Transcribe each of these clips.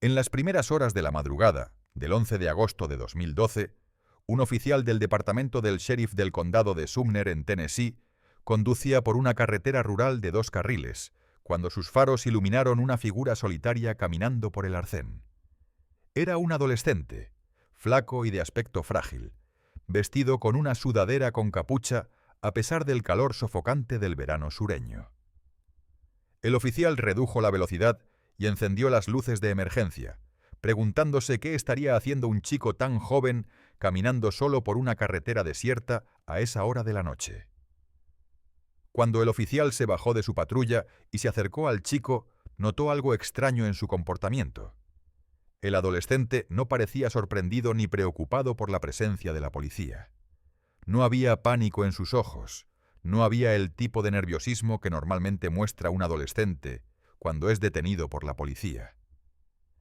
En las primeras horas de la madrugada del 11 de agosto de 2012, un oficial del departamento del sheriff del condado de Sumner, en Tennessee, conducía por una carretera rural de 2 carriles, cuando sus faros iluminaron una figura solitaria caminando por el arcén. Era un adolescente, flaco y de aspecto frágil, vestido con una sudadera con capucha a pesar del calor sofocante del verano sureño. El oficial redujo la velocidad y encendió las luces de emergencia, preguntándose qué estaría haciendo un chico tan joven caminando solo por una carretera desierta a esa hora de la noche. Cuando el oficial se bajó de su patrulla y se acercó al chico, notó algo extraño en su comportamiento. El adolescente no parecía sorprendido ni preocupado por la presencia de la policía. No había pánico en sus ojos, no había el tipo de nerviosismo que normalmente muestra un adolescente cuando es detenido por la policía.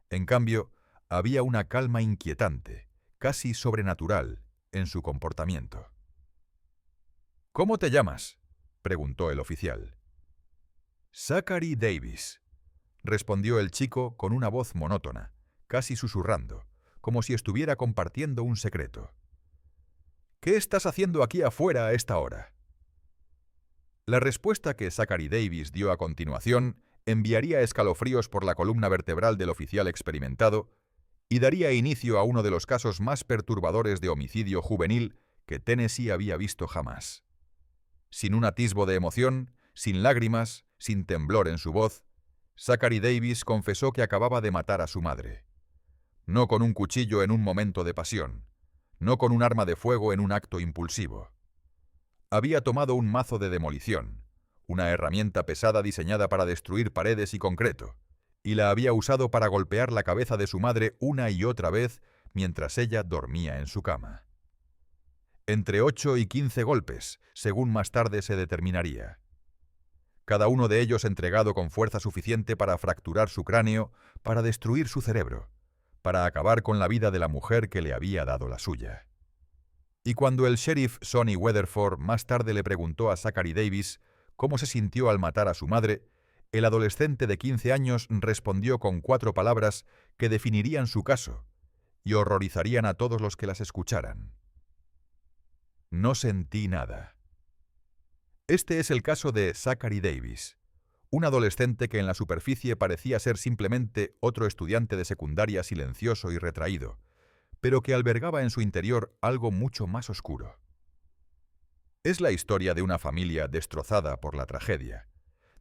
En cambio, había una calma inquietante, casi sobrenatural, en su comportamiento. «¿Cómo te llamas?», preguntó el oficial. «Zachary Davis», respondió el chico con una voz monótona, casi susurrando, como si estuviera compartiendo un secreto. «¿Qué estás haciendo aquí afuera a esta hora?». La respuesta que Zachary Davis dio a continuación enviaría escalofríos por la columna vertebral del oficial experimentado y daría inicio a uno de los casos más perturbadores de homicidio juvenil que Tennessee había visto jamás. Sin un atisbo de emoción, sin lágrimas, sin temblor en su voz, Zachary Davis confesó que acababa de matar a su madre. No con un cuchillo en un momento de pasión, no con un arma de fuego en un acto impulsivo. Había tomado un mazo de demolición, una herramienta pesada diseñada para destruir paredes y concreto, y la había usado para golpear la cabeza de su madre una y otra vez mientras ella dormía en su cama. Entre 8 y 15 golpes, según más tarde se determinaría. Cada uno de ellos entregado con fuerza suficiente para fracturar su cráneo, para destruir su cerebro, para acabar con la vida de la mujer que le había dado la suya. Y cuando el sheriff Sonny Weatherford más tarde le preguntó a Zachary Davis cómo se sintió al matar a su madre, el adolescente de 15 años respondió con 4 palabras que definirían su caso y horrorizarían a todos los que las escucharan. «No sentí nada». Este es el caso de Zachary Davis, un adolescente que en la superficie parecía ser simplemente otro estudiante de secundaria silencioso y retraído, pero que albergaba en su interior algo mucho más oscuro. Es la historia de una familia destrozada por la tragedia,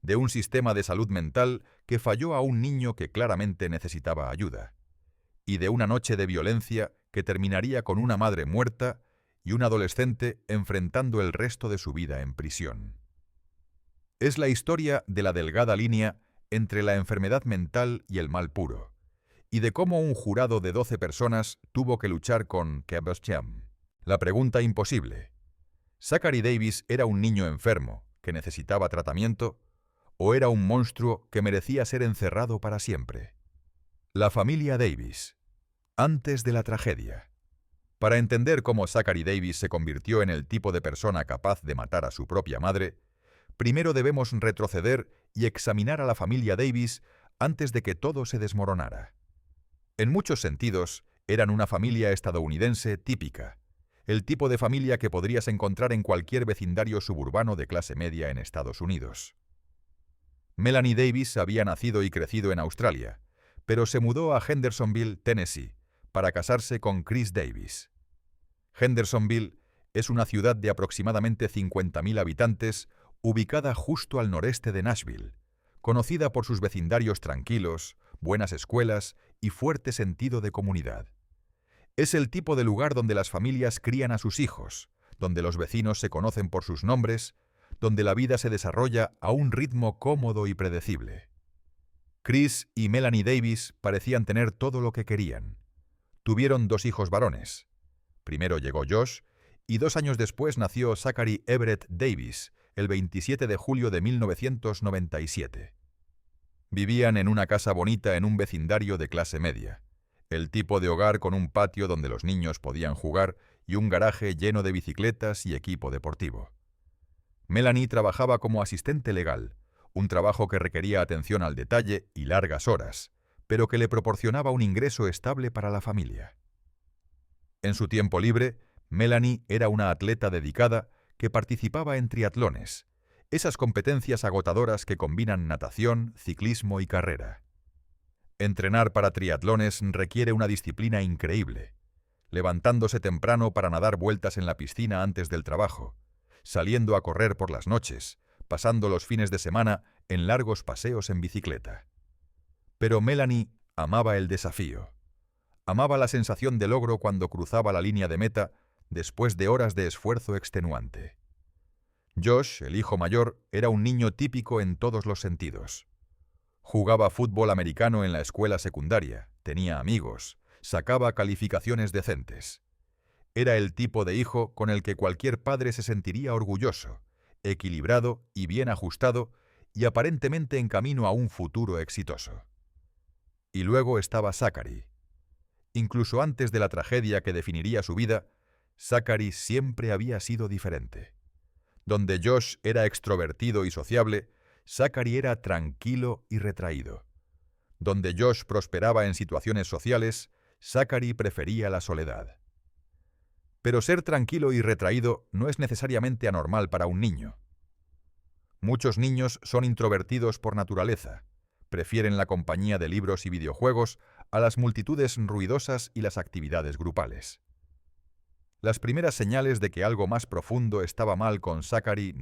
de un sistema de salud mental que falló a un niño que claramente necesitaba ayuda, y de una noche de violencia que terminaría con una madre muerta y un adolescente enfrentando el resto de su vida en prisión. Es la historia de la delgada línea entre la enfermedad mental y el mal puro, y de cómo un jurado de 12 personas tuvo que luchar con Kevorkian. La pregunta imposible: ¿Zachary Davis era un niño enfermo que necesitaba tratamiento o era un monstruo que merecía ser encerrado para siempre? La familia Davis, antes de la tragedia. Para entender cómo Zachary Davis se convirtió en el tipo de persona capaz de matar a su propia madre, primero debemos retroceder y examinar a la familia Davis antes de que todo se desmoronara. En muchos sentidos, eran una familia estadounidense típica, el tipo de familia que podrías encontrar en cualquier vecindario suburbano de clase media en Estados Unidos. Melanie Davis había nacido y crecido en Australia, pero se mudó a Hendersonville, Tennessee, para casarse con Chris Davis. Hendersonville es una ciudad de aproximadamente 50.000 habitantes, ubicada justo al noreste de Nashville, conocida por sus vecindarios tranquilos, buenas escuelas y fuerte sentido de comunidad. Es el tipo de lugar donde las familias crían a sus hijos, donde los vecinos se conocen por sus nombres, donde la vida se desarrolla a un ritmo cómodo y predecible. Chris y Melanie Davis parecían tener todo lo que querían. Tuvieron 2 hijos varones. Primero llegó Josh, y 2 años después nació Zachary Everett Davis, el 27 de julio de 1997. Vivían en una casa bonita en un vecindario de clase media, el tipo de hogar con un patio donde los niños podían jugar y un garaje lleno de bicicletas y equipo deportivo. Melanie trabajaba como asistente legal, un trabajo que requería atención al detalle y largas horas, pero que le proporcionaba un ingreso estable para la familia. En su tiempo libre, Melanie era una atleta dedicada que participaba en triatlones, esas competencias agotadoras que combinan natación, ciclismo y carrera. Entrenar para triatlones requiere una disciplina increíble, levantándose temprano para nadar vueltas en la piscina antes del trabajo, saliendo a correr por las noches, pasando los fines de semana en largos paseos en bicicleta. Pero Melanie amaba el desafío. Amaba la sensación de logro cuando cruzaba la línea de meta después de horas de esfuerzo extenuante. Josh, el hijo mayor, era un niño típico en todos los sentidos. Jugaba fútbol americano en la escuela secundaria, tenía amigos, sacaba calificaciones decentes. Era el tipo de hijo con el que cualquier padre se sentiría orgulloso, equilibrado y bien ajustado y aparentemente en camino a un futuro exitoso. Y luego estaba Zachary. Incluso antes de la tragedia que definiría su vida, Zachary siempre había sido diferente. Donde Josh era extrovertido y sociable, Zachary era tranquilo y retraído. Donde Josh prosperaba en situaciones sociales, Zachary prefería la soledad. Pero ser tranquilo y retraído no es necesariamente anormal para un niño. Muchos niños son introvertidos por naturaleza, prefieren la compañía de libros y videojuegos a las multitudes ruidosas y las actividades grupales. Las primeras señales de que algo más profundo estaba mal con Zachary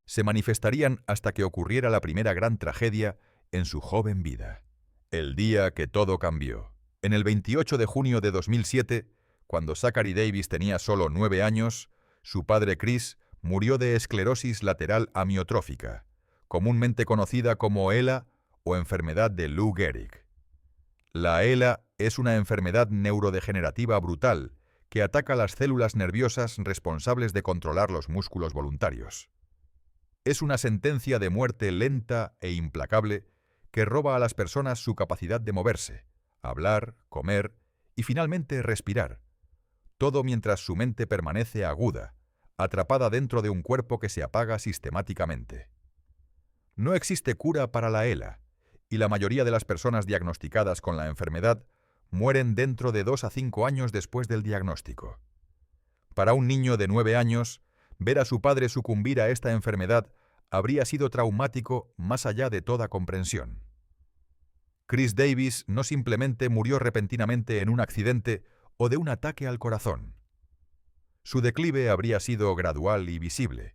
se manifestarían hasta que ocurriera la primera gran tragedia en su joven vida. El día que todo cambió. En el 28 de junio de 2007, cuando Zachary Davis tenía solo 9 años, su padre Chris murió de esclerosis lateral amiotrófica, comúnmente conocida como ELA o enfermedad de Lou Gehrig. La ELA es una enfermedad neurodegenerativa brutal que ataca las células nerviosas responsables de controlar los músculos voluntarios. Es una sentencia de muerte lenta e implacable que roba a las personas su capacidad de moverse, hablar, comer y finalmente respirar, todo mientras su mente permanece aguda, atrapada dentro de un cuerpo que se apaga sistemáticamente. No existe cura para la ELA, y la mayoría de las personas diagnosticadas con la enfermedad mueren dentro de 2 a 5 años después del diagnóstico. Para un niño de 9 años, ver a su padre sucumbir a esta enfermedad habría sido traumático más allá de toda comprensión. Chris Davis no simplemente murió repentinamente en un accidente o de un ataque al corazón. Su declive habría sido gradual y visible,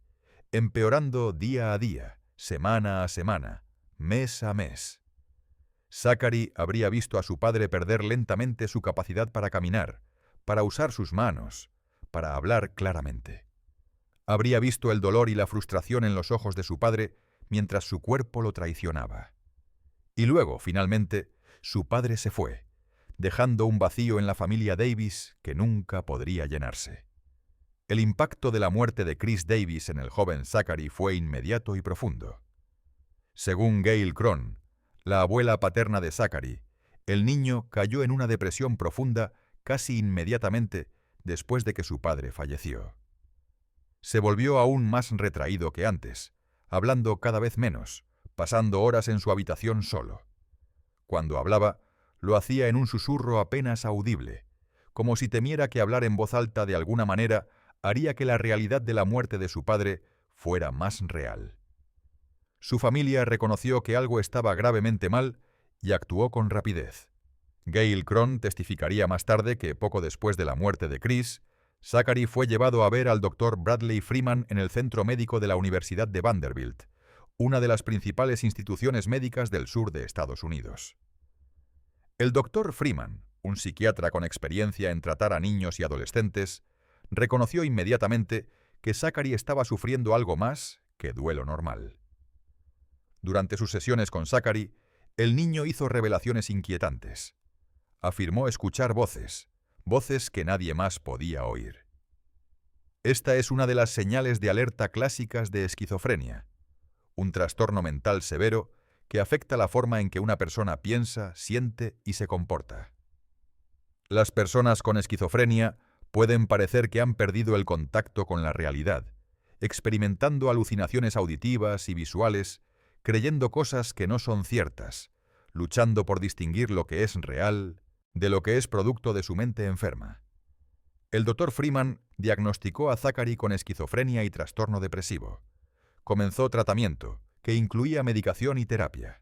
empeorando día a día, semana a semana, mes a mes. Zachary habría visto a su padre perder lentamente su capacidad para caminar, para usar sus manos, para hablar claramente. Habría visto el dolor y la frustración en los ojos de su padre mientras su cuerpo lo traicionaba. Y luego, finalmente, su padre se fue, dejando un vacío en la familia Davis que nunca podría llenarse. El impacto de la muerte de Chris Davis en el joven Zachary fue inmediato y profundo. Según Gail Cron, la abuela paterna de Zachary, el niño cayó en una depresión profunda casi inmediatamente después de que su padre falleció. Se volvió aún más retraído que antes, hablando cada vez menos, pasando horas en su habitación solo. Cuando hablaba, lo hacía en un susurro apenas audible, como si temiera que hablar en voz alta de alguna manera haría que la realidad de la muerte de su padre fuera más real. Su familia reconoció que algo estaba gravemente mal y actuó con rapidez. Gail Cron testificaría más tarde que, poco después de la muerte de Chris, Zachary fue llevado a ver al Dr. Bradley Freeman en el centro médico de la Universidad de Vanderbilt, una de las principales instituciones médicas del sur de Estados Unidos. El Dr. Freeman, un psiquiatra con experiencia en tratar a niños y adolescentes, reconoció inmediatamente que Zachary estaba sufriendo algo más que duelo normal. Durante sus sesiones con Zachary, el niño hizo revelaciones inquietantes. Afirmó escuchar voces que nadie más podía oír. Esta es una de las señales de alerta clásicas de esquizofrenia, un trastorno mental severo que afecta la forma en que una persona piensa, siente y se comporta. Las personas con esquizofrenia pueden parecer que han perdido el contacto con la realidad, experimentando alucinaciones auditivas y visuales, creyendo cosas que no son ciertas, luchando por distinguir lo que es real de lo que es producto de su mente enferma. El Dr. Freeman diagnosticó a Zachary con esquizofrenia y trastorno depresivo. Comenzó tratamiento, que incluía medicación y terapia.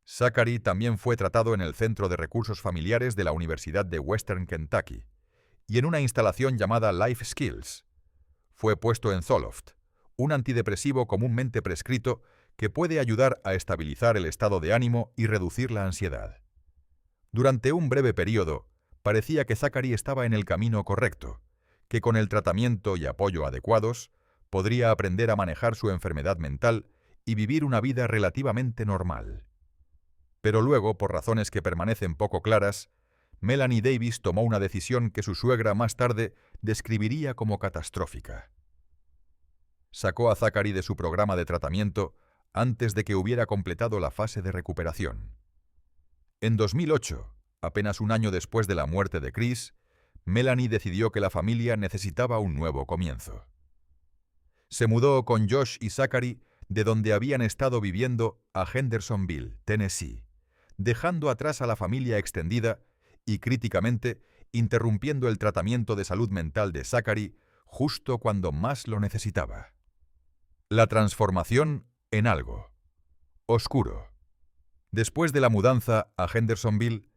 Zachary también fue tratado en el Centro de Recursos Familiares de la Universidad de Western Kentucky y en una instalación llamada Life Skills. Fue puesto en Zoloft, un antidepresivo comúnmente prescrito que puede ayudar a estabilizar el estado de ánimo y reducir la ansiedad. Durante un breve periodo, parecía que Zachary estaba en el camino correcto, que con el tratamiento y apoyo adecuados podría aprender a manejar su enfermedad mental y vivir una vida relativamente normal. Pero luego, por razones que permanecen poco claras, Melanie Davis tomó una decisión que su suegra más tarde describiría como catastrófica. Sacó a Zachary de su programa de tratamiento antes de que hubiera completado la fase de recuperación. En 2008, apenas un año después de la muerte de Chris, Melanie decidió que la familia necesitaba un nuevo comienzo. Se mudó con Josh y Zachary de donde habían estado viviendo a Hendersonville, Tennessee, dejando atrás a la familia extendida y, críticamente, interrumpiendo el tratamiento de salud mental de Zachary justo cuando más lo necesitaba. La transformación en algo oscuro. Después de la mudanza a Hendersonville,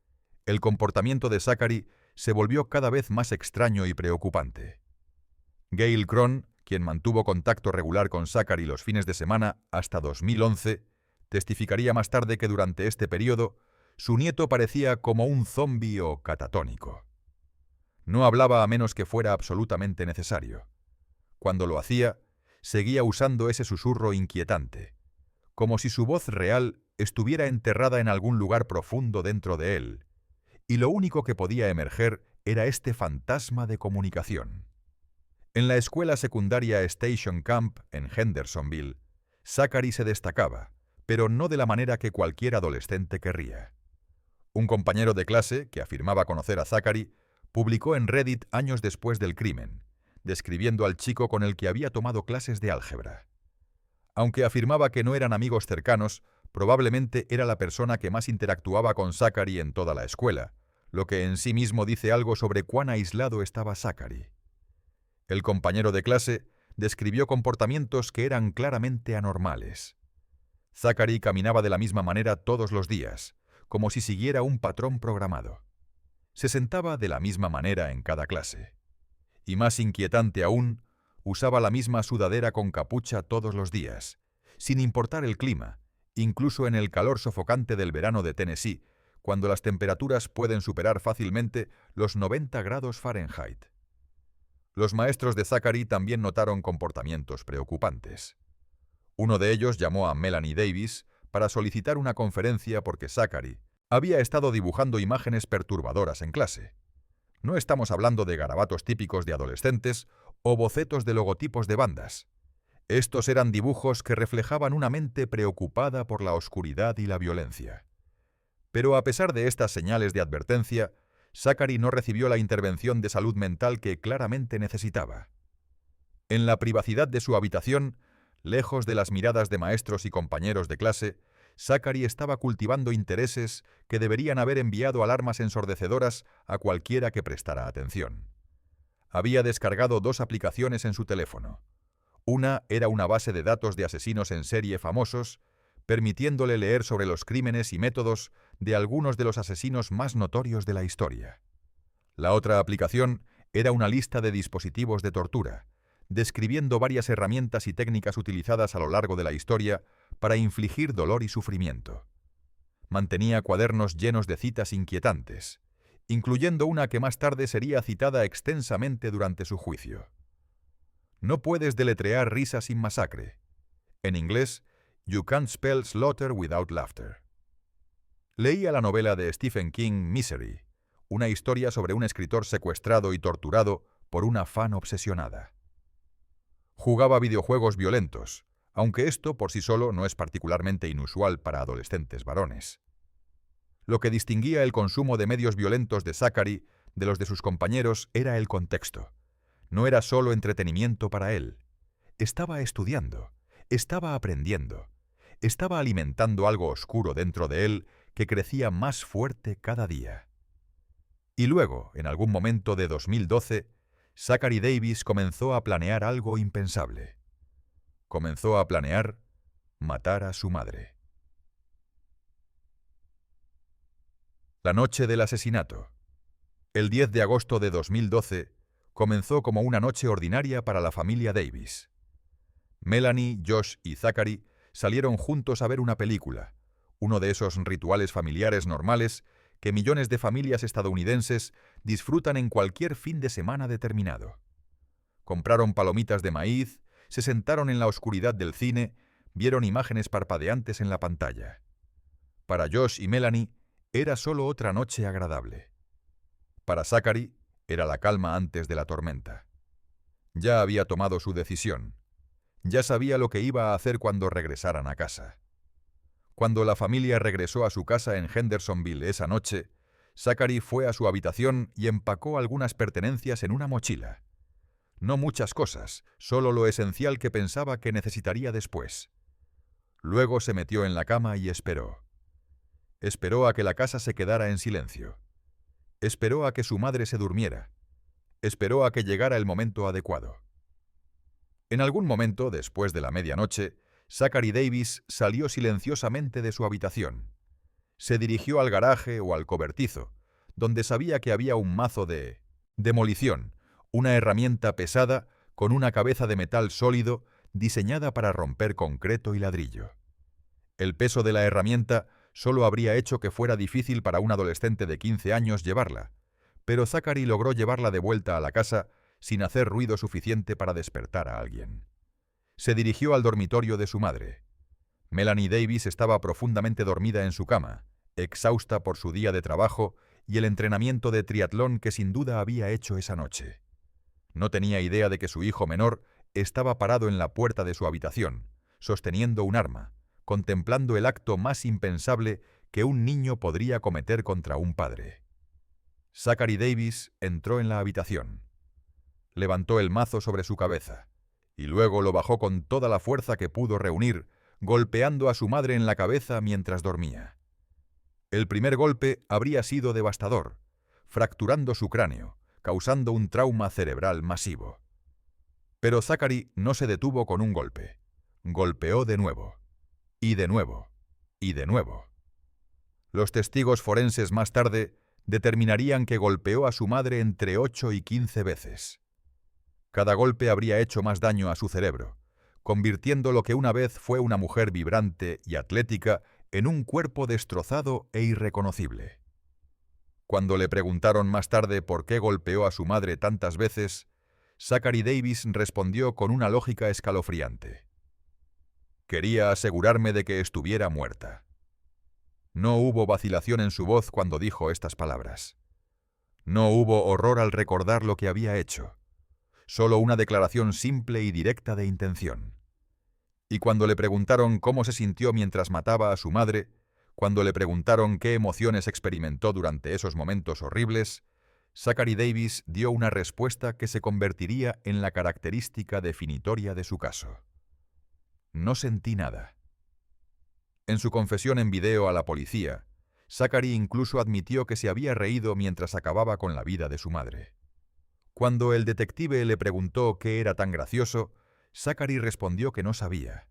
el comportamiento de Zachary se volvió cada vez más extraño y preocupante. Gail Cron, quien mantuvo contacto regular con Zachary los fines de semana hasta 2011, testificaría más tarde que durante este periodo su nieto parecía como un zombi o catatónico. No hablaba a menos que fuera absolutamente necesario. Cuando lo hacía, seguía usando ese susurro inquietante, como si su voz real estuviera enterrada en algún lugar profundo dentro de él, y lo único que podía emerger era este fantasma de comunicación. En la escuela secundaria Station Camp en Hendersonville, Zachary se destacaba, pero no de la manera que cualquier adolescente querría. Un compañero de clase, que afirmaba conocer a Zachary, publicó en Reddit años después del crimen, describiendo al chico con el que había tomado clases de álgebra. Aunque afirmaba que no eran amigos cercanos, probablemente era la persona que más interactuaba con Zachary en toda la escuela, lo que en sí mismo dice algo sobre cuán aislado estaba Zachary. El compañero de clase describió comportamientos que eran claramente anormales. Zachary caminaba de la misma manera todos los días, como si siguiera un patrón programado. Se sentaba de la misma manera en cada clase. Y más inquietante aún, usaba la misma sudadera con capucha todos los días, sin importar el clima, incluso en el calor sofocante del verano de Tennessee, cuando las temperaturas pueden superar fácilmente los 90 grados Fahrenheit. Los maestros de Zachary también notaron comportamientos preocupantes. Uno de ellos llamó a Melanie Davis para solicitar una conferencia porque Zachary había estado dibujando imágenes perturbadoras en clase. No estamos hablando de garabatos típicos de adolescentes o bocetos de logotipos de bandas. Estos eran dibujos que reflejaban una mente preocupada por la oscuridad y la violencia. Pero a pesar de estas señales de advertencia, Zachary no recibió la intervención de salud mental que claramente necesitaba. En la privacidad de su habitación, lejos de las miradas de maestros y compañeros de clase, Zachary estaba cultivando intereses que deberían haber enviado alarmas ensordecedoras a cualquiera que prestara atención. Había descargado 2 aplicaciones en su teléfono. Una era una base de datos de asesinos en serie famosos, permitiéndole leer sobre los crímenes y métodos de algunos de los asesinos más notorios de la historia. La otra aplicación era una lista de dispositivos de tortura, describiendo varias herramientas y técnicas utilizadas a lo largo de la historia para infligir dolor y sufrimiento. Mantenía cuadernos llenos de citas inquietantes, incluyendo una que más tarde sería citada extensamente durante su juicio. No puedes deletrear risa sin masacre. En inglés, You can't spell slaughter without laughter. Leía la novela de Stephen King, Misery, una historia sobre un escritor secuestrado y torturado por una fan obsesionada. Jugaba videojuegos violentos, aunque esto por sí solo no es particularmente inusual para adolescentes varones. Lo que distinguía el consumo de medios violentos de Zachary de los de sus compañeros era el contexto. No era solo entretenimiento para él. Estaba estudiando, estaba aprendiendo, estaba alimentando algo oscuro dentro de él que crecía más fuerte cada día. Y luego, en algún momento de 2012, Zachary Davis comenzó a planear algo impensable. Comenzó a planear matar a su madre. La noche del asesinato. El 10 de agosto de 2012 comenzó como una noche ordinaria para la familia Davis. Melanie, Josh y Zachary salieron juntos a ver una película, uno de esos rituales familiares normales que millones de familias estadounidenses disfrutan en cualquier fin de semana determinado. Compraron palomitas de maíz, se sentaron en la oscuridad del cine, vieron imágenes parpadeantes en la pantalla. Para Josh y Melanie era solo otra noche agradable. Para Zachary era la calma antes de la tormenta. Ya había tomado su decisión. Ya sabía lo que iba a hacer cuando regresaran a casa. Cuando la familia regresó a su casa en Hendersonville esa noche, Zachary fue a su habitación y empacó algunas pertenencias en una mochila. No muchas cosas, solo lo esencial que pensaba que necesitaría después. Luego se metió en la cama y esperó. Esperó a que la casa se quedara en silencio. Esperó a que su madre se durmiera. Esperó a que llegara el momento adecuado. En algún momento, después de la medianoche, Zachary Davis salió silenciosamente de su habitación. Se dirigió al garaje o al cobertizo, donde sabía que había un mazo de demolición, una herramienta pesada con una cabeza de metal sólido diseñada para romper concreto y ladrillo. El peso de la herramienta solo habría hecho que fuera difícil para un adolescente de 15 años llevarla, pero Zachary logró llevarla de vuelta a la casa sin hacer ruido suficiente para despertar a alguien. Se dirigió al dormitorio de su madre. Melanie Davis estaba profundamente dormida en su cama, exhausta por su día de trabajo y el entrenamiento de triatlón que sin duda había hecho esa noche. No tenía idea de que su hijo menor estaba parado en la puerta de su habitación, sosteniendo un arma, contemplando el acto más impensable que un niño podría cometer contra un padre. Zachary Davis entró en la habitación. Levantó el mazo sobre su cabeza y luego lo bajó con toda la fuerza que pudo reunir, golpeando a su madre en la cabeza mientras dormía. El primer golpe habría sido devastador, fracturando su cráneo, causando un trauma cerebral masivo. Pero Zachary no se detuvo con un golpe. Golpeó de nuevo, y de nuevo, y de nuevo. Los testigos forenses más tarde determinarían que golpeó a su madre entre 8 y 15 veces. Cada golpe habría hecho más daño a su cerebro, convirtiendo lo que una vez fue una mujer vibrante y atlética en un cuerpo destrozado e irreconocible. Cuando le preguntaron más tarde por qué golpeó a su madre tantas veces, Zachary Davis respondió con una lógica escalofriante. Quería asegurarme de que estuviera muerta. No hubo vacilación en su voz cuando dijo estas palabras. No hubo horror al recordar lo que había hecho. Solo una declaración simple y directa de intención. Y cuando le preguntaron cómo se sintió mientras mataba a su madre, cuando le preguntaron qué emociones experimentó durante esos momentos horribles, Zachary Davis dio una respuesta que se convertiría en la característica definitoria de su caso. No sentí nada. En su confesión en video a la policía, Zachary incluso admitió que se había reído mientras acababa con la vida de su madre. Cuando el detective le preguntó qué era tan gracioso, Zachary respondió que no sabía.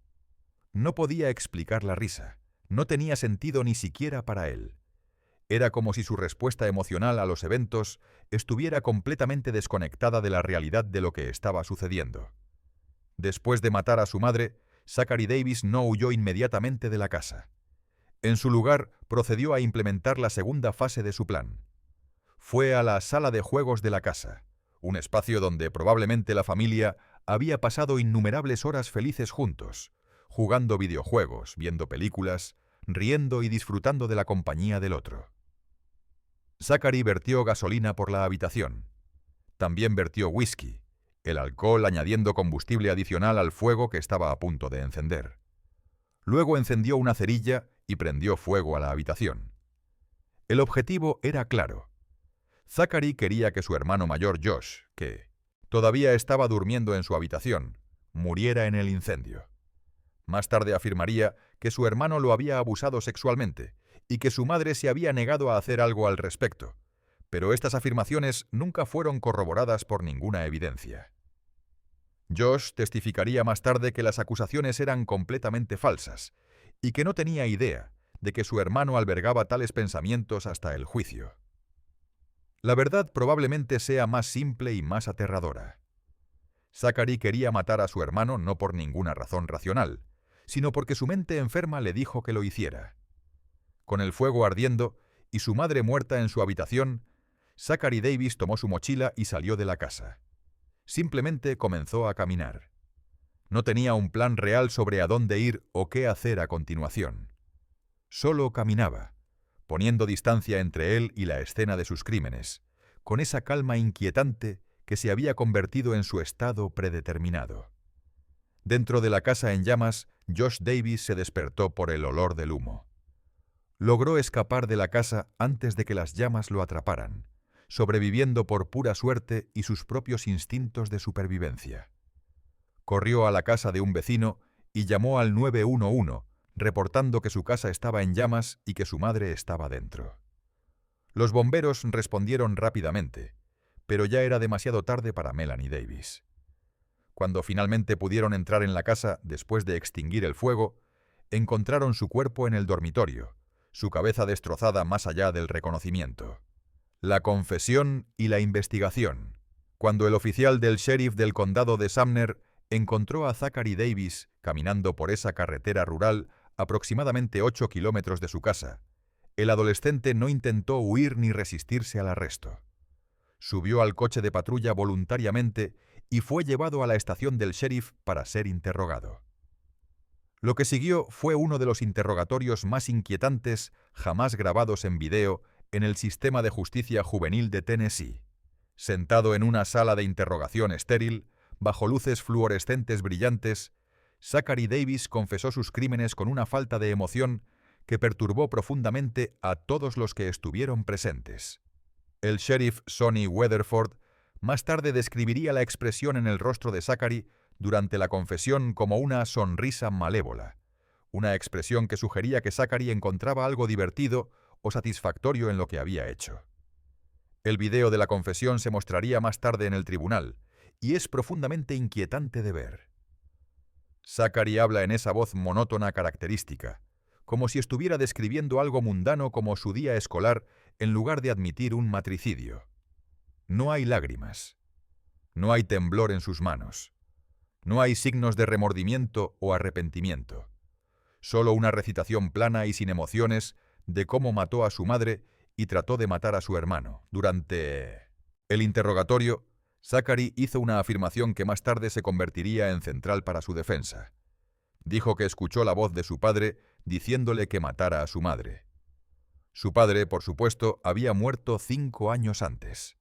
No podía explicar la risa, no tenía sentido ni siquiera para él. Era como si su respuesta emocional a los eventos estuviera completamente desconectada de la realidad de lo que estaba sucediendo. Después de matar a su madre, Zachary Davis no huyó inmediatamente de la casa. En su lugar, procedió a implementar la segunda fase de su plan. Fue a la sala de juegos de la casa, un espacio donde probablemente la familia había pasado innumerables horas felices juntos, jugando videojuegos, viendo películas, riendo y disfrutando de la compañía del otro. Zachary vertió gasolina por la habitación. También vertió whisky, el alcohol añadiendo combustible adicional al fuego que estaba a punto de encender. Luego encendió una cerilla y prendió fuego a la habitación. El objetivo era claro. Zachary quería que su hermano mayor Josh, que todavía estaba durmiendo en su habitación, muriera en el incendio. Más tarde afirmaría que su hermano lo había abusado sexualmente y que su madre se había negado a hacer algo al respecto, pero estas afirmaciones nunca fueron corroboradas por ninguna evidencia. Josh testificaría más tarde que las acusaciones eran completamente falsas y que no tenía idea de que su hermano albergaba tales pensamientos hasta el juicio. La verdad probablemente sea más simple y más aterradora. Zachary quería matar a su hermano no por ninguna razón racional, sino porque su mente enferma le dijo que lo hiciera. Con el fuego ardiendo y su madre muerta en su habitación, Zachary Davis tomó su mochila y salió de la casa. Simplemente comenzó a caminar. No tenía un plan real sobre a dónde ir o qué hacer a continuación. Solo caminaba, poniendo distancia entre él y la escena de sus crímenes, con esa calma inquietante que se había convertido en su estado predeterminado. Dentro de la casa en llamas, Josh Davis se despertó por el olor del humo. Logró escapar de la casa antes de que las llamas lo atraparan, sobreviviendo por pura suerte y sus propios instintos de supervivencia. Corrió a la casa de un vecino y llamó al 911, reportando que su casa estaba en llamas y que su madre estaba dentro. Los bomberos respondieron rápidamente, pero ya era demasiado tarde para Melanie Davis. Cuando finalmente pudieron entrar en la casa después de extinguir el fuego, encontraron su cuerpo en el dormitorio, su cabeza destrozada más allá del reconocimiento. La confesión y la investigación. Cuando el oficial del sheriff del condado de Sumner encontró a Zachary Davis caminando por esa carretera rural aproximadamente 8 kilómetros de su casa, el adolescente no intentó huir ni resistirse al arresto. Subió al coche de patrulla voluntariamente y fue llevado a la estación del sheriff para ser interrogado. Lo que siguió fue uno de los interrogatorios más inquietantes jamás grabados en video en el sistema de justicia juvenil de Tennessee. Sentado en una sala de interrogación estéril, bajo luces fluorescentes brillantes, Zachary Davis confesó sus crímenes con una falta de emoción que perturbó profundamente a todos los que estuvieron presentes. El sheriff Sonny Weatherford más tarde describiría la expresión en el rostro de Zachary durante la confesión como una sonrisa malévola, una expresión que sugería que Zachary encontraba algo divertido o satisfactorio en lo que había hecho. El video de la confesión se mostraría más tarde en el tribunal, y es profundamente inquietante de ver. Zachary habla en esa voz monótona característica, como si estuviera describiendo algo mundano como su día escolar en lugar de admitir un matricidio. No hay lágrimas. No hay temblor en sus manos. No hay signos de remordimiento o arrepentimiento. Solo una recitación plana y sin emociones de cómo mató a su madre y trató de matar a su hermano. Durante el interrogatorio, Zachary hizo una afirmación que más tarde se convertiría en central para su defensa. Dijo que escuchó la voz de su padre diciéndole que matara a su madre. Su padre, por supuesto, había muerto 5 años antes.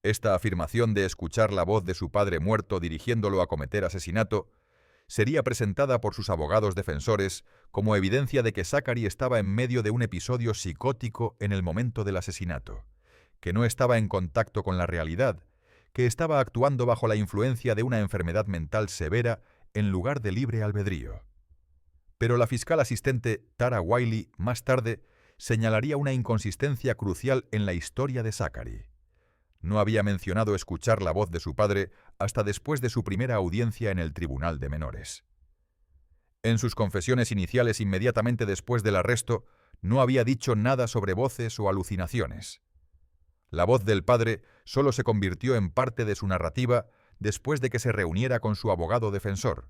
Esta afirmación de escuchar la voz de su padre muerto dirigiéndolo a cometer asesinato sería presentada por sus abogados defensores como evidencia de que Zachary estaba en medio de un episodio psicótico en el momento del asesinato, que no estaba en contacto con la realidad, que estaba actuando bajo la influencia de una enfermedad mental severa en lugar de libre albedrío. Pero la fiscal asistente Tara Wiley más tarde señalaría una inconsistencia crucial en la historia de Zachary. No había mencionado escuchar la voz de su padre hasta después de su primera audiencia en el tribunal de menores. En sus confesiones iniciales inmediatamente después del arresto, no había dicho nada sobre voces o alucinaciones. La voz del padre solo se convirtió en parte de su narrativa después de que se reuniera con su abogado defensor,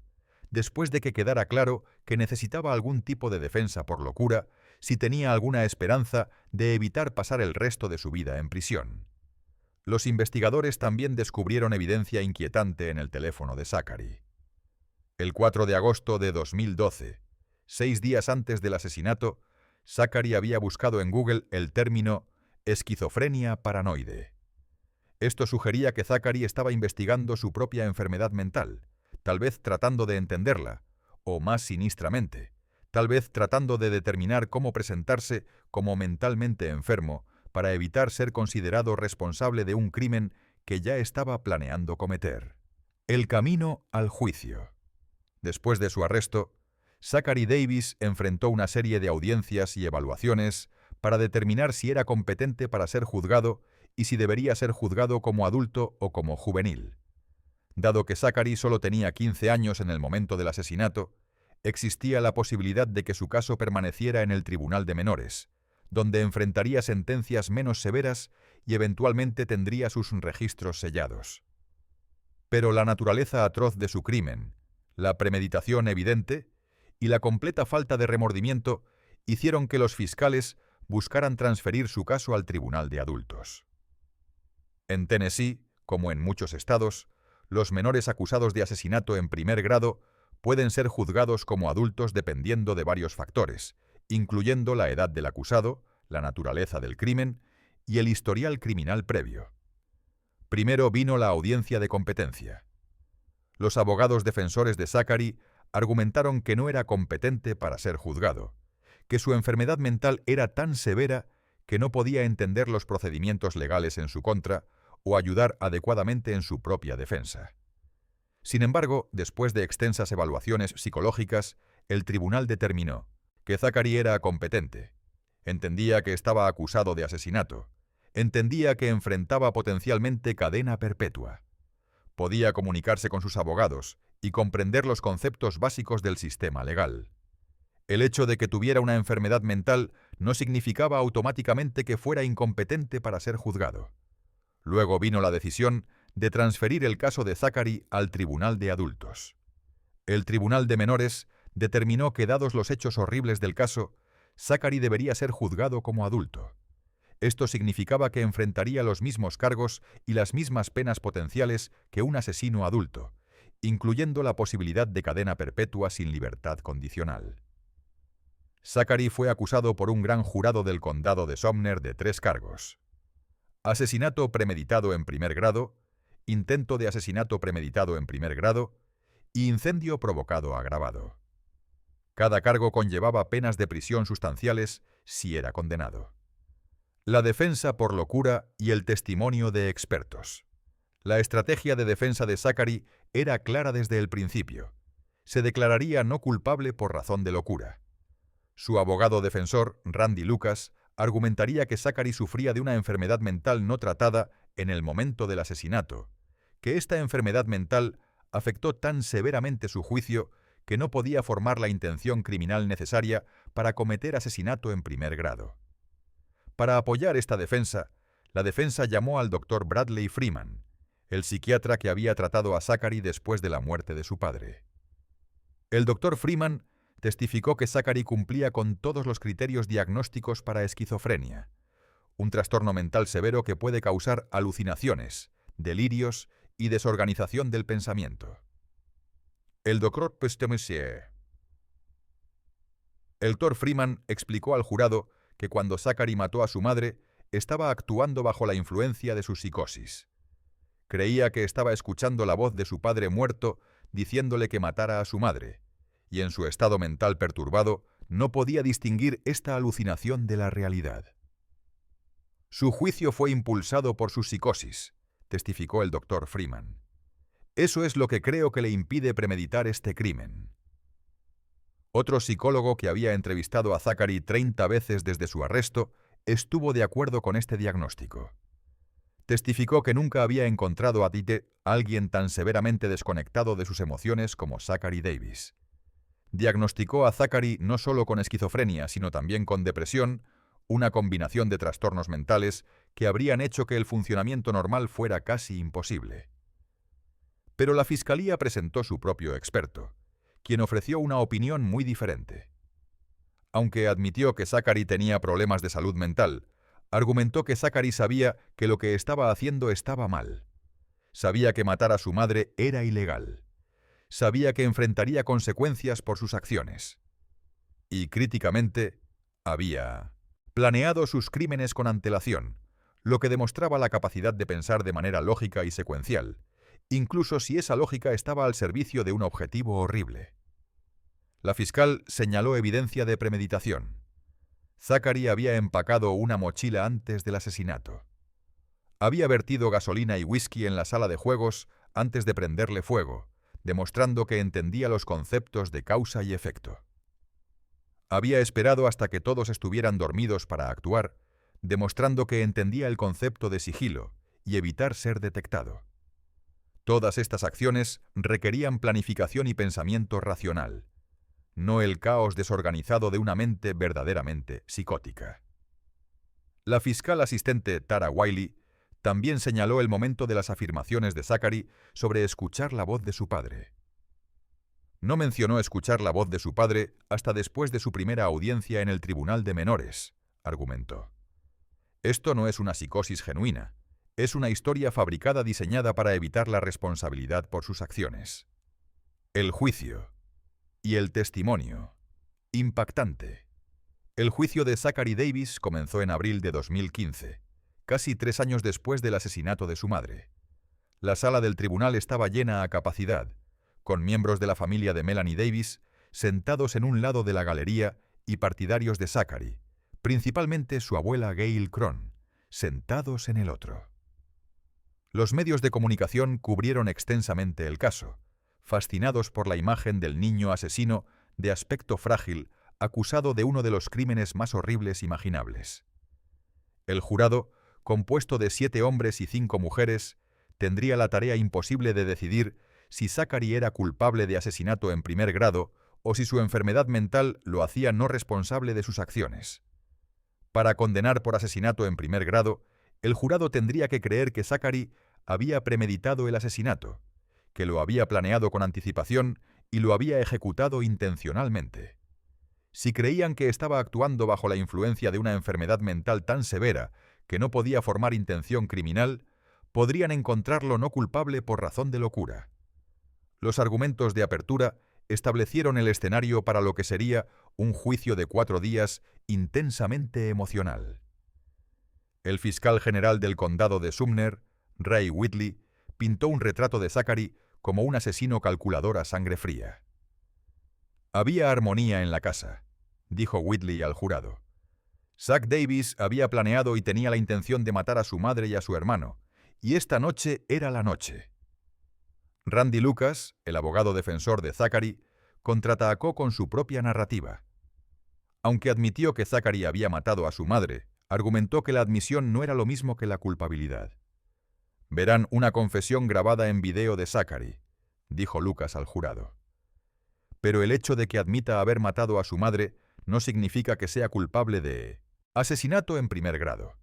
después de que quedara claro que necesitaba algún tipo de defensa por locura si tenía alguna esperanza de evitar pasar el resto de su vida en prisión. Los investigadores también descubrieron evidencia inquietante en el teléfono de Zachary. El 4 de agosto de 2012, 6 días antes del asesinato, Zachary había buscado en Google el término esquizofrenia paranoide. Esto sugería que Zachary estaba investigando su propia enfermedad mental, tal vez tratando de entenderla, o más sinistramente, tal vez tratando de determinar cómo presentarse como mentalmente enfermo para evitar ser considerado responsable de un crimen que ya estaba planeando cometer. El camino al juicio. Después de su arresto, Zachary Davis enfrentó una serie de audiencias y evaluaciones para determinar si era competente para ser juzgado y si debería ser juzgado como adulto o como juvenil. Dado que Zachary solo tenía 15 años en el momento del asesinato, existía la posibilidad de que su caso permaneciera en el Tribunal de Menores, donde enfrentaría sentencias menos severas y eventualmente tendría sus registros sellados. Pero la naturaleza atroz de su crimen, la premeditación evidente y la completa falta de remordimiento hicieron que los fiscales buscaran transferir su caso al Tribunal de Adultos. En Tennessee, como en muchos estados, los menores acusados de asesinato en primer grado pueden ser juzgados como adultos dependiendo de varios factores, incluyendo la edad del acusado, la naturaleza del crimen y el historial criminal previo. Primero vino la audiencia de competencia. Los abogados defensores de Zachary argumentaron que no era competente para ser juzgado, que su enfermedad mental era tan severa que no podía entender los procedimientos legales en su contra o ayudar adecuadamente en su propia defensa. Sin embargo, después de extensas evaluaciones psicológicas, el tribunal determinó que Zachary era competente. Entendía que estaba acusado de asesinato. Entendía que enfrentaba potencialmente cadena perpetua. Podía comunicarse con sus abogados y comprender los conceptos básicos del sistema legal. El hecho de que tuviera una enfermedad mental no significaba automáticamente que fuera incompetente para ser juzgado. Luego vino la decisión de transferir el caso de Zachary al Tribunal de Adultos. El Tribunal de Menores determinó que, dados los hechos horribles del caso, Zachary debería ser juzgado como adulto. Esto significaba que enfrentaría los mismos cargos y las mismas penas potenciales que un asesino adulto, incluyendo la posibilidad de cadena perpetua sin libertad condicional. Zachary fue acusado por un gran jurado del condado de Sumner de 3 cargos: asesinato premeditado en primer grado, intento de asesinato premeditado en primer grado y incendio provocado agravado. Cada cargo conllevaba penas de prisión sustanciales si era condenado. La defensa por locura y el testimonio de expertos. La estrategia de defensa de Zachary era clara desde el principio. Se declararía no culpable por razón de locura. Su abogado defensor, Randy Lucas, argumentaría que Zachary sufría de una enfermedad mental no tratada en el momento del asesinato, que esta enfermedad mental afectó tan severamente su juicio que no podía formar la intención criminal necesaria para cometer asesinato en primer grado. Para apoyar esta defensa, la defensa llamó al Dr. Bradley Freeman, el psiquiatra que había tratado a Zachary después de la muerte de su padre. El Dr. Freeman testificó que Zachary cumplía con todos los criterios diagnósticos para esquizofrenia, un trastorno mental severo que puede causar alucinaciones, delirios y desorganización del pensamiento. El Dr. Freeman explicó al jurado que cuando Zachary mató a su madre, estaba actuando bajo la influencia de su psicosis. Creía que estaba escuchando la voz de su padre muerto diciéndole que matara a su madre, y en su estado mental perturbado no podía distinguir esta alucinación de la realidad. Su juicio fue impulsado por su psicosis, testificó el Dr. Freeman. Eso es lo que creo que le impide premeditar este crimen. Otro psicólogo que había entrevistado a Zachary 30 veces desde su arresto estuvo de acuerdo con este diagnóstico. Testificó que nunca había encontrado a alguien tan severamente desconectado de sus emociones como Zachary Davis. Diagnosticó a Zachary no solo con esquizofrenia, sino también con depresión, una combinación de trastornos mentales que habrían hecho que el funcionamiento normal fuera casi imposible. Pero la fiscalía presentó su propio experto, quien ofreció una opinión muy diferente. Aunque admitió que Zachary tenía problemas de salud mental, argumentó que Zachary sabía que lo que estaba haciendo estaba mal. Sabía que matar a su madre era ilegal. Sabía que enfrentaría consecuencias por sus acciones. Y, críticamente, había planeado sus crímenes con antelación, lo que demostraba la capacidad de pensar de manera lógica y secuencial, incluso si esa lógica estaba al servicio de un objetivo horrible. La fiscal señaló evidencia de premeditación. Zachary había empacado una mochila antes del asesinato. Había vertido gasolina y whisky en la sala de juegos antes de prenderle fuego, demostrando que entendía los conceptos de causa y efecto. Había esperado hasta que todos estuvieran dormidos para actuar, demostrando que entendía el concepto de sigilo y evitar ser detectado. Todas estas acciones requerían planificación y pensamiento racional, no el caos desorganizado de una mente verdaderamente psicótica. La fiscal asistente Tara Wiley también señaló el momento de las afirmaciones de Zachary sobre escuchar la voz de su padre. No mencionó escuchar la voz de su padre hasta después de su primera audiencia en el tribunal de menores, argumentó. Esto no es una psicosis genuina, es una historia fabricada diseñada para evitar la responsabilidad por sus acciones. El juicio y el testimonio. Impactante. El juicio de Zachary Davis comenzó en abril de 2015, casi 3 años después del asesinato de su madre. La sala del tribunal estaba llena a capacidad, con miembros de la familia de Melanie Davis sentados en un lado de la galería y partidarios de Zachary, principalmente su abuela Gail Cron, sentados en el otro. Los medios de comunicación cubrieron extensamente el caso, fascinados por la imagen del niño asesino de aspecto frágil acusado de uno de los crímenes más horribles imaginables. El jurado, compuesto de 7 hombres y 5 mujeres, tendría la tarea imposible de decidir si Zachary era culpable de asesinato en primer grado o si su enfermedad mental lo hacía no responsable de sus acciones. Para condenar por asesinato en primer grado, el jurado tendría que creer que Zachary había premeditado el asesinato, que lo había planeado con anticipación y lo había ejecutado intencionalmente. Si creían que estaba actuando bajo la influencia de una enfermedad mental tan severa que no podía formar intención criminal, podrían encontrarlo no culpable por razón de locura. Los argumentos de apertura establecieron el escenario para lo que sería un juicio de 4 días intensamente emocional. El fiscal general del condado de Sumner, Ray Whitley, pintó un retrato de Zachary como un asesino calculador a sangre fría. Había armonía en la casa, dijo Whitley al jurado. Zach Davis había planeado y tenía la intención de matar a su madre y a su hermano, y esta noche era la noche. Randy Lucas, el abogado defensor de Zachary, contraatacó con su propia narrativa. Aunque admitió que Zachary había matado a su madre, argumentó que la admisión no era lo mismo que la culpabilidad. Verán una confesión grabada en video de Zachary, dijo Lucas al jurado. Pero el hecho de que admita haber matado a su madre no significa que sea culpable de asesinato en primer grado.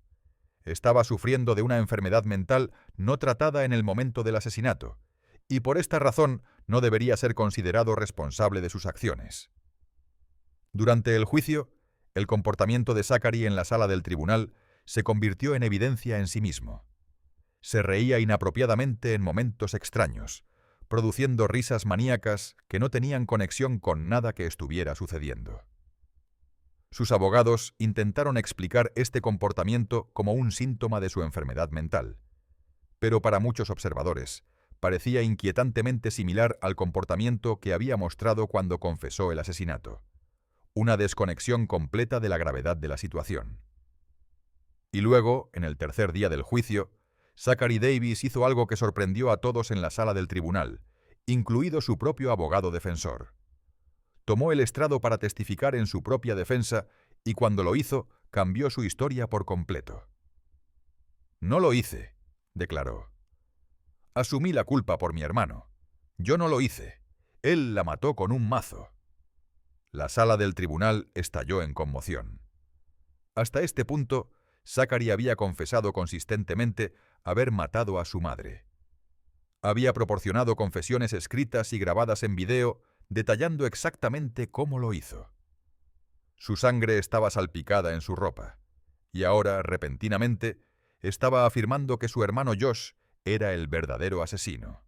Estaba sufriendo de una enfermedad mental no tratada en el momento del asesinato, y por esta razón no debería ser considerado responsable de sus acciones. Durante el juicio, el comportamiento de Zachary en la sala del tribunal se convirtió en evidencia en sí mismo. Se reía inapropiadamente en momentos extraños, produciendo risas maníacas que no tenían conexión con nada que estuviera sucediendo. Sus abogados intentaron explicar este comportamiento como un síntoma de su enfermedad mental, pero para muchos observadores parecía inquietantemente similar al comportamiento que había mostrado cuando confesó el asesinato, una desconexión completa de la gravedad de la situación. Y luego, en el tercer día del juicio, Zachary Davis hizo algo que sorprendió a todos en la sala del tribunal, incluido su propio abogado defensor. Tomó el estrado para testificar en su propia defensa y cuando lo hizo, cambió su historia por completo. «No lo hice», declaró. «Asumí la culpa por mi hermano. Yo no lo hice. Él la mató con un mazo». La sala del tribunal estalló en conmoción. Hasta este punto, Zachary había confesado consistentemente haber matado a su madre. Había proporcionado confesiones escritas y grabadas en video detallando exactamente cómo lo hizo. Su sangre estaba salpicada en su ropa, y ahora, repentinamente, estaba afirmando que su hermano Josh era el verdadero asesino.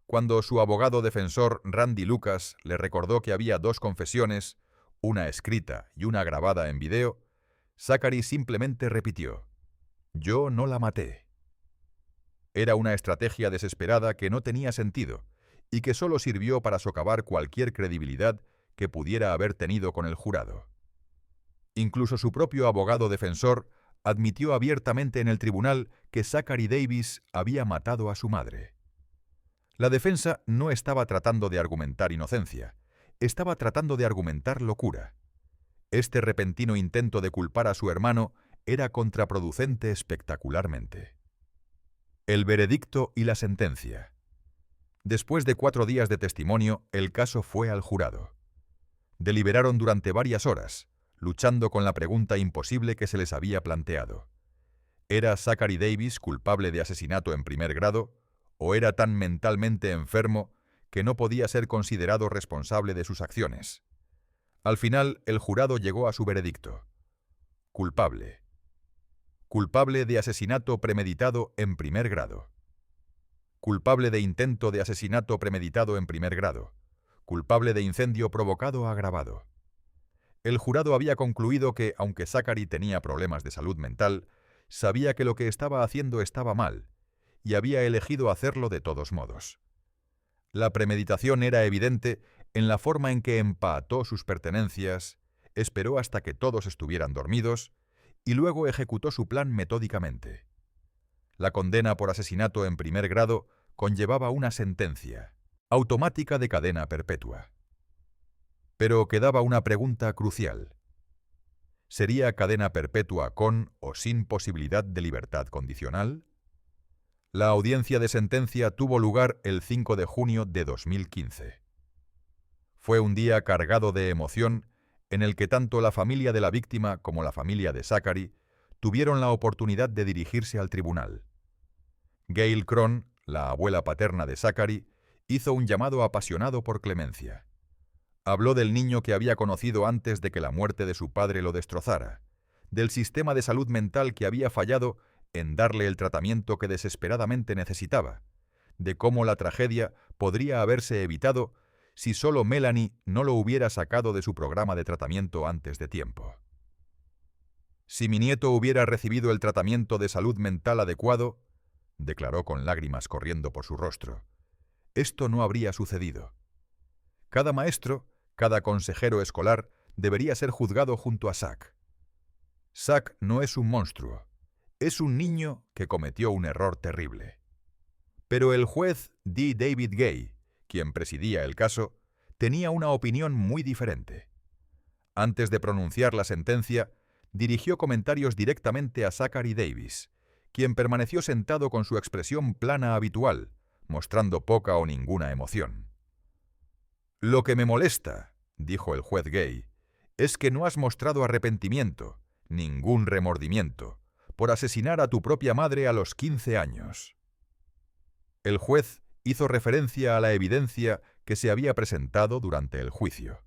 Cuando su abogado defensor Randy Lucas le recordó que había 2 confesiones, una escrita y una grabada en video, Zachary simplemente repitió: «Yo no la maté». Era una estrategia desesperada que no tenía sentido y que solo sirvió para socavar cualquier credibilidad que pudiera haber tenido con el jurado. Incluso su propio abogado defensor admitió abiertamente en el tribunal que Zachary Davis había matado a su madre. La defensa no estaba tratando de argumentar inocencia, estaba tratando de argumentar locura. Este repentino intento de culpar a su hermano era contraproducente espectacularmente. El veredicto y la sentencia. Después de 4 días de testimonio, el caso fue al jurado. Deliberaron durante varias horas, luchando con la pregunta imposible que se les había planteado. ¿Era Zachary Davis culpable de asesinato en primer grado, o era tan mentalmente enfermo que no podía ser considerado responsable de sus acciones? Al final, el jurado llegó a su veredicto. Culpable. Culpable de asesinato premeditado en primer grado. Culpable de intento de asesinato premeditado en primer grado. Culpable de incendio provocado agravado. El jurado había concluido que, aunque Zachary tenía problemas de salud mental, sabía que lo que estaba haciendo estaba mal, y había elegido hacerlo de todos modos. La premeditación era evidente en la forma en que empaató sus pertenencias, esperó hasta que todos estuvieran dormidos, y luego ejecutó su plan metódicamente. La condena por asesinato en primer grado conllevaba una sentencia automática de cadena perpetua. Pero quedaba una pregunta crucial. ¿Sería cadena perpetua con o sin posibilidad de libertad condicional? La audiencia de sentencia tuvo lugar el 5 de junio de 2015. Fue un día cargado de emoción en el que tanto la familia de la víctima como la familia de Zachary tuvieron la oportunidad de dirigirse al tribunal. Gail Cron, la abuela paterna de Zachary, hizo un llamado apasionado por clemencia. Habló del niño que había conocido antes de que la muerte de su padre lo destrozara, del sistema de salud mental que había fallado en darle el tratamiento que desesperadamente necesitaba, de cómo la tragedia podría haberse evitado si solo Melanie no lo hubiera sacado de su programa de tratamiento antes de tiempo. Si mi nieto hubiera recibido el tratamiento de salud mental adecuado, declaró con lágrimas corriendo por su rostro, esto no habría sucedido. Cada maestro, cada consejero escolar debería ser juzgado junto a Zach. Zach no es un monstruo, es un niño que cometió un error terrible. Pero el juez D. David Gay, quien presidía el caso, tenía una opinión muy diferente. Antes de pronunciar la sentencia, dirigió comentarios directamente a Zachary Davis, quien permaneció sentado con su expresión plana habitual, mostrando poca o ninguna emoción. «Lo que me molesta», dijo el juez Gay, «es que no has mostrado arrepentimiento, ningún remordimiento, por asesinar a tu propia madre a los 15 años». El juez hizo referencia a la evidencia que se había presentado durante el juicio.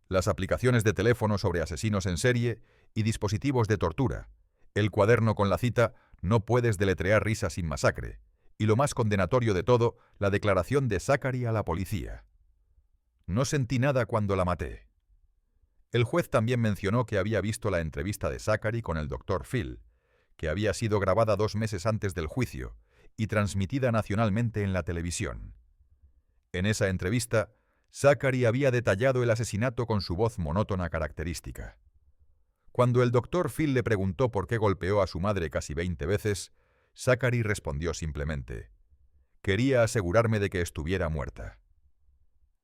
Las aplicaciones de teléfono sobre asesinos en serie y dispositivos de tortura, el cuaderno con la cita «No puedes deletrear risa sin masacre», y lo más condenatorio de todo, la declaración de Zachary a la policía. «No sentí nada cuando la maté». El juez también mencionó que había visto la entrevista de Zachary con el Dr. Phil, que había sido grabada 2 meses antes del juicio y transmitida nacionalmente en la televisión. En esa entrevista, Zachary había detallado el asesinato con su voz monótona característica. Cuando el Dr. Phil le preguntó por qué golpeó a su madre casi 20 veces, Zachary respondió simplemente: «Quería asegurarme de que estuviera muerta».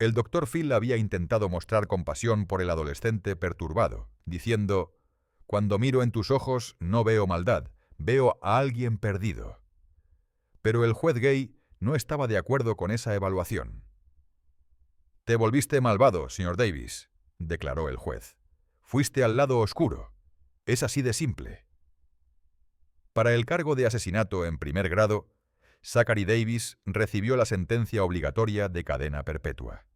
El Dr. Phil había intentado mostrar compasión por el adolescente perturbado, diciendo: «Cuando miro en tus ojos no veo maldad, veo a alguien perdido». Pero el juez Gay no estaba de acuerdo con esa evaluación. «Te volviste malvado, señor Davis», declaró el juez. «Fuiste al lado oscuro. Es así de simple». Para el cargo de asesinato en primer grado, Zachary Davis recibió la sentencia obligatoria de cadena perpetua.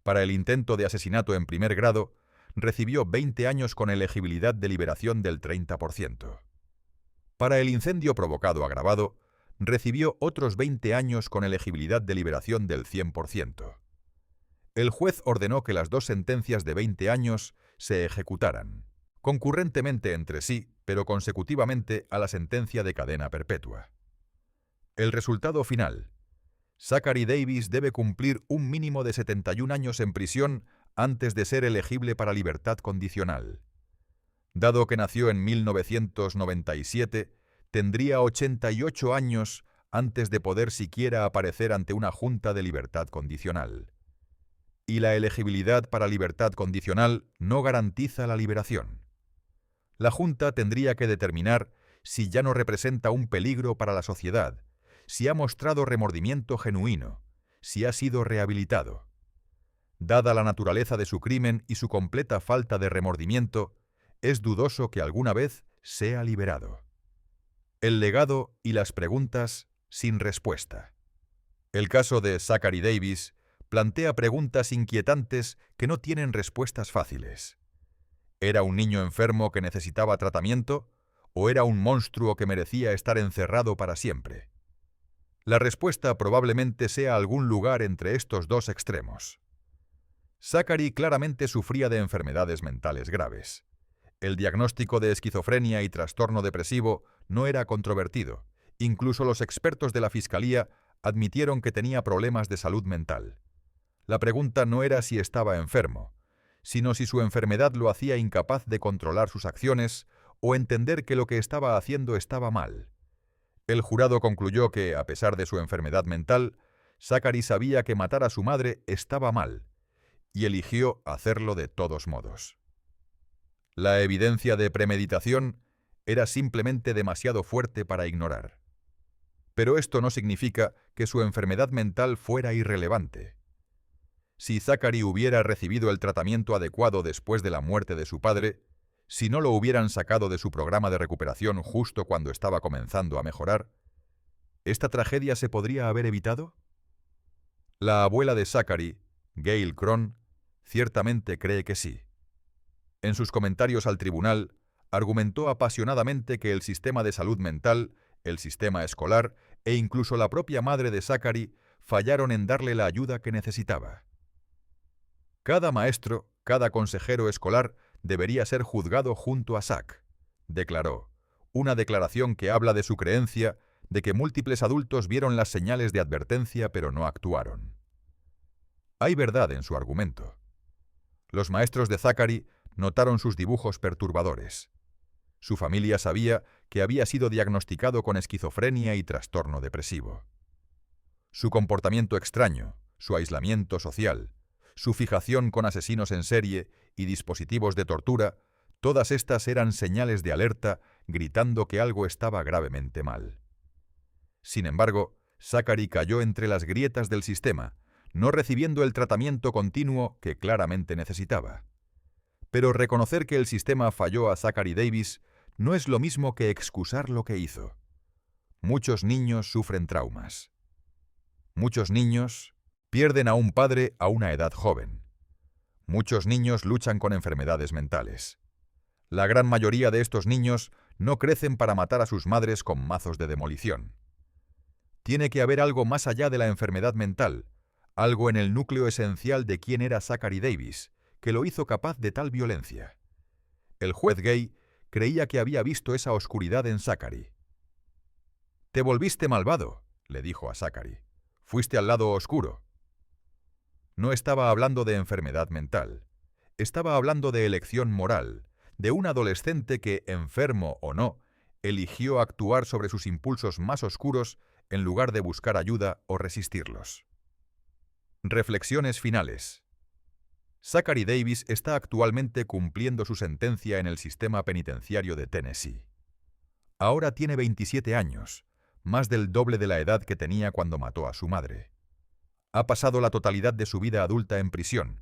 Para el intento de asesinato en primer grado, recibió 20 años con elegibilidad de liberación del 30%. Para el incendio provocado agravado, recibió otros 20 años con elegibilidad de liberación del 100%. El juez ordenó que las 2 sentencias de 20 años se ejecutaran, concurrentemente entre sí, pero consecutivamente a la sentencia de cadena perpetua. El resultado final: Zachary Davis debe cumplir un mínimo de 71 años en prisión antes de ser elegible para libertad condicional. Dado que nació en 1997, tendría 88 años antes de poder siquiera aparecer ante una junta de libertad condicional. Y la elegibilidad para libertad condicional no garantiza la liberación. La junta tendría que determinar si ya no representa un peligro para la sociedad, si ha mostrado remordimiento genuino, si ha sido rehabilitado. Dada la naturaleza de su crimen y su completa falta de remordimiento, es dudoso que alguna vez sea liberado. El legado y las preguntas sin respuesta. El caso de Zachary Davis plantea preguntas inquietantes que no tienen respuestas fáciles. ¿Era un niño enfermo que necesitaba tratamiento o era un monstruo que merecía estar encerrado para siempre? La respuesta probablemente sea algún lugar entre estos dos extremos. Zachary claramente sufría de enfermedades mentales graves. El diagnóstico de esquizofrenia y trastorno depresivo no era controvertido. Incluso los expertos de la fiscalía admitieron que tenía problemas de salud mental. La pregunta no era si estaba enfermo, sino si su enfermedad lo hacía incapaz de controlar sus acciones o entender que lo que estaba haciendo estaba mal. El jurado concluyó que, a pesar de su enfermedad mental, Zachary sabía que matar a su madre estaba mal, y eligió hacerlo de todos modos. La evidencia de premeditación era simplemente demasiado fuerte para ignorar. Pero esto no significa que su enfermedad mental fuera irrelevante. Si Zachary hubiera recibido el tratamiento adecuado después de la muerte de su padre, si no lo hubieran sacado de su programa de recuperación justo cuando estaba comenzando a mejorar, ¿esta tragedia se podría haber evitado? La abuela de Zachary, Gail Cron, ciertamente cree que sí. En sus comentarios al tribunal, argumentó apasionadamente que el sistema de salud mental, el sistema escolar e incluso la propia madre de Zachary fallaron en darle la ayuda que necesitaba. Cada maestro, cada consejero escolar debería ser juzgado junto a Zach, declaró, una declaración que habla de su creencia de que múltiples adultos vieron las señales de advertencia pero no actuaron. Hay verdad en su argumento. Los maestros de Zachary notaron sus dibujos perturbadores. Su familia sabía que había sido diagnosticado con esquizofrenia y trastorno depresivo. Su comportamiento extraño, su aislamiento social, su fijación con asesinos en serie y dispositivos de tortura, todas estas eran señales de alerta gritando que algo estaba gravemente mal. Sin embargo, Zachary cayó entre las grietas del sistema, no recibiendo el tratamiento continuo que claramente necesitaba. Pero reconocer que el sistema falló a Zachary Davis no es lo mismo que excusar lo que hizo. Muchos niños sufren traumas. Muchos niños pierden a un padre a una edad joven. Muchos niños luchan con enfermedades mentales. La gran mayoría de estos niños no crecen para matar a sus madres con mazos de demolición. Tiene que haber algo más allá de la enfermedad mental, algo en el núcleo esencial de quién era Zachary Davis, que lo hizo capaz de tal violencia. El juez Gay creía que había visto esa oscuridad en Zachary. «Te volviste malvado», le dijo a Zachary. «Fuiste al lado oscuro». No estaba hablando de enfermedad mental. Estaba hablando de elección moral, de un adolescente que, enfermo o no, eligió actuar sobre sus impulsos más oscuros en lugar de buscar ayuda o resistirlos. Reflexiones finales. Zachary Davis está actualmente cumpliendo su sentencia en el sistema penitenciario de Tennessee. Ahora tiene 27 años, más del doble de la edad que tenía cuando mató a su madre. Ha pasado la totalidad de su vida adulta en prisión,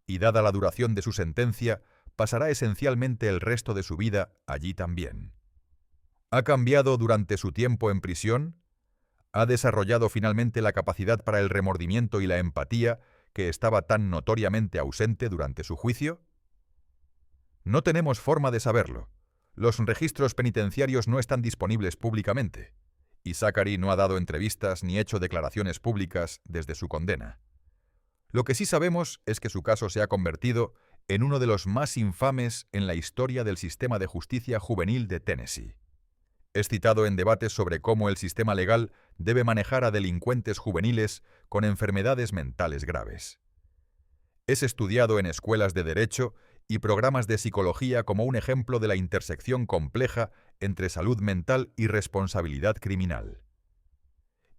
y dada la duración de su sentencia, pasará esencialmente el resto de su vida allí también. ¿Ha cambiado durante su tiempo en prisión? ¿Ha desarrollado finalmente la capacidad para el remordimiento y la empatía que estaba tan notoriamente ausente durante su juicio? No tenemos forma de saberlo. Los registros penitenciarios no están disponibles públicamente, y Zachary no ha dado entrevistas ni hecho declaraciones públicas desde su condena. Lo que sí sabemos es que su caso se ha convertido en uno de los más infames en la historia del sistema de justicia juvenil de Tennessee. Es citado en debates sobre cómo el sistema legal debe manejar a delincuentes juveniles con enfermedades mentales graves. Es estudiado en escuelas de derecho y programas de psicología como un ejemplo de la intersección compleja entre salud mental y responsabilidad criminal.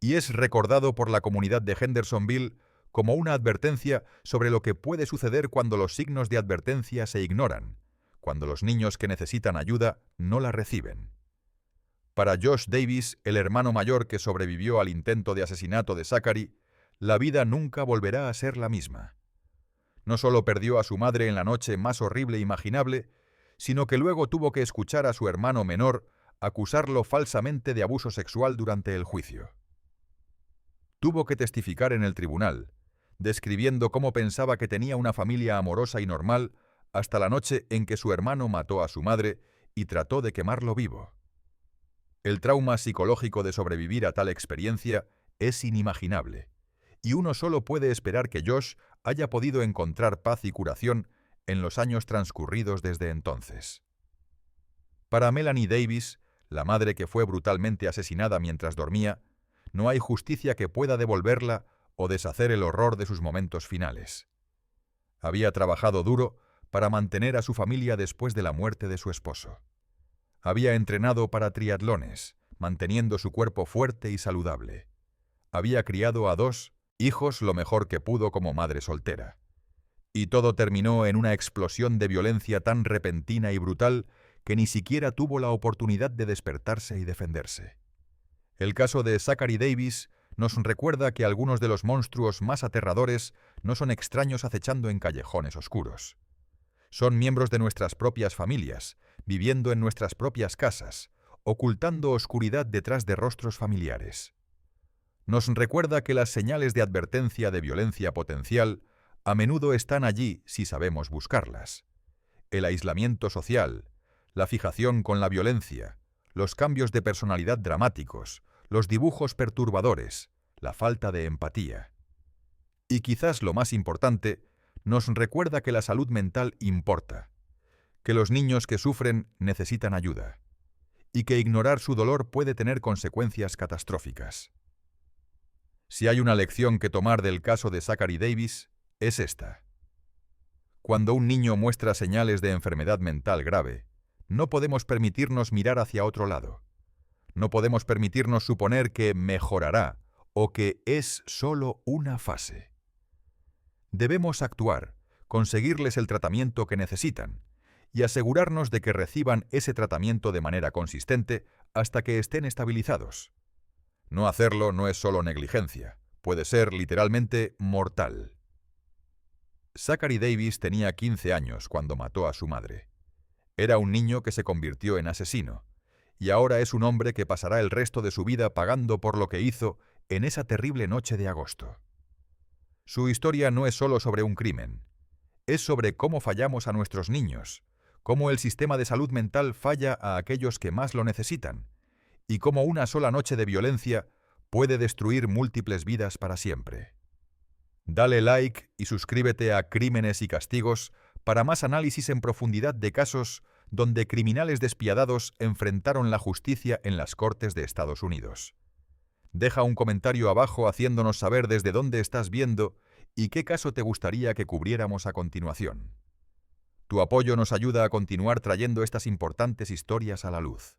y es recordado por la comunidad de Hendersonville como una advertencia sobre lo que puede suceder cuando los signos de advertencia se ignoran, cuando los niños que necesitan ayuda no la reciben. Para Josh Davis, el hermano mayor que sobrevivió al intento de asesinato de Zachary, la vida nunca volverá a ser la misma. No solo perdió a su madre en la noche más horrible imaginable, sino que luego tuvo que escuchar a su hermano menor acusarlo falsamente de abuso sexual durante el juicio. Tuvo que testificar en el tribunal, describiendo cómo pensaba que tenía una familia amorosa y normal hasta la noche en que su hermano mató a su madre y trató de quemarlo vivo. El trauma psicológico de sobrevivir a tal experiencia es inimaginable, y uno solo puede esperar que Josh haya podido encontrar paz y curación en los años transcurridos desde entonces. Para Melanie Davis, la madre que fue brutalmente asesinada mientras dormía, no hay justicia que pueda devolverla o deshacer el horror de sus momentos finales. Había trabajado duro para mantener a su familia después de la muerte de su esposo. Había entrenado para triatlones, manteniendo su cuerpo fuerte y saludable. Había criado a 2 hijos lo mejor que pudo como madre soltera. Y todo terminó en una explosión de violencia tan repentina y brutal que ni siquiera tuvo la oportunidad de despertarse y defenderse. El caso de Zachary Davis nos recuerda que algunos de los monstruos más aterradores no son extraños acechando en callejones oscuros. Son miembros de nuestras propias familias, viviendo en nuestras propias casas, ocultando oscuridad detrás de rostros familiares. Nos recuerda que las señales de advertencia de violencia potencial a menudo están allí si sabemos buscarlas. El aislamiento social, la fijación con la violencia, los cambios de personalidad dramáticos, los dibujos perturbadores, la falta de empatía. Y quizás lo más importante, nos recuerda que la salud mental importa, que los niños que sufren necesitan ayuda, y que ignorar su dolor puede tener consecuencias catastróficas. Si hay una lección que tomar del caso de Zachary Davis, es esta. Cuando un niño muestra señales de enfermedad mental grave, no podemos permitirnos mirar hacia otro lado. No podemos permitirnos suponer que mejorará o que es solo una fase. Debemos actuar, conseguirles el tratamiento que necesitan y asegurarnos de que reciban ese tratamiento de manera consistente hasta que estén estabilizados. No hacerlo no es solo negligencia, puede ser literalmente mortal. Zachary Davis tenía 15 años cuando mató a su madre. Era un niño que se convirtió en asesino, y ahora es un hombre que pasará el resto de su vida pagando por lo que hizo en esa terrible noche de agosto. Su historia no es solo sobre un crimen, es sobre cómo fallamos a nuestros niños, cómo el sistema de salud mental falla a aquellos que más lo necesitan, y cómo una sola noche de violencia puede destruir múltiples vidas para siempre. Dale like y suscríbete a Crímenes y Castigos para más análisis en profundidad de casos donde criminales despiadados enfrentaron la justicia en las Cortes de Estados Unidos. Deja un comentario abajo haciéndonos saber desde dónde estás viendo y qué caso te gustaría que cubriéramos a continuación. Tu apoyo nos ayuda a continuar trayendo estas importantes historias a la luz.